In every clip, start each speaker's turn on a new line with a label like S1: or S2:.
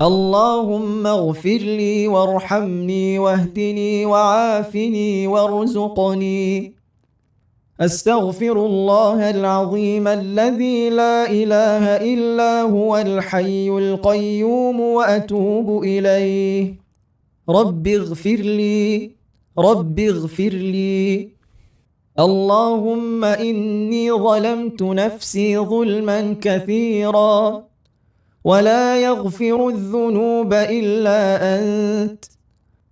S1: اللهم اغفر لي وارحمني واهدني وعافني وارزقني. أستغفر الله العظيم الذي لا إله إلا هو الحي القيوم وأتوب إليه. رب اغفر لي، رب اغفر لي. اللهم إني ظلمت نفسي ظلما كثيرا، ولا يغفر الذنوب إلا أنت،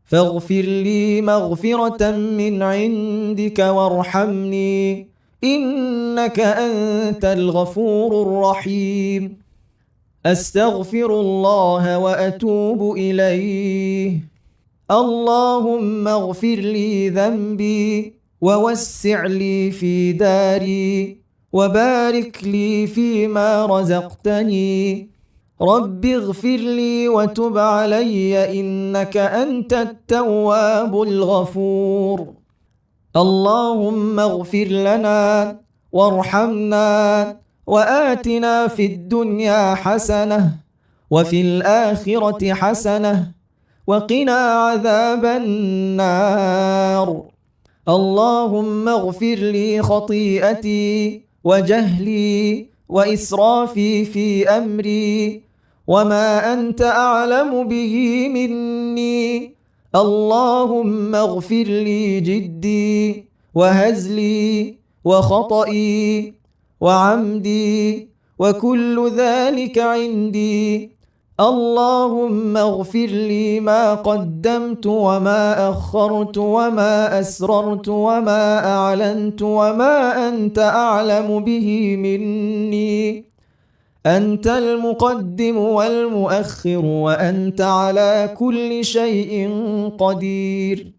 S1: فاغفر لي مغفرة من عندك وارحمني، إنك أنت الغفور الرحيم. أستغفر الله وأتوب إليه. اللهم اغفر لي ذنبي ووسع لي في داري وبارك لي فيما رزقتني. رب اغفر لي وتب علي إنك أنت التواب الغفور. اللهم اغفر لنا وارحمنا وآتنا في الدنيا حسنة وفي الآخرة حسنة وقنا عذاب النار. اللهم اغفر لي خطيئتي وجهلي وإسرافي في أمري وما أنت أعلم به مني. اللهم اغفر لي جدي وهزلي وخطئي وعمدي وكل ذلك عندي. اللهم اغفر لي ما قدمت وما أخرت وما أسررت وما أعلنت وما أنت أعلم به مني. أنت المقدم والمؤخر وأنت على كل شيء قدير.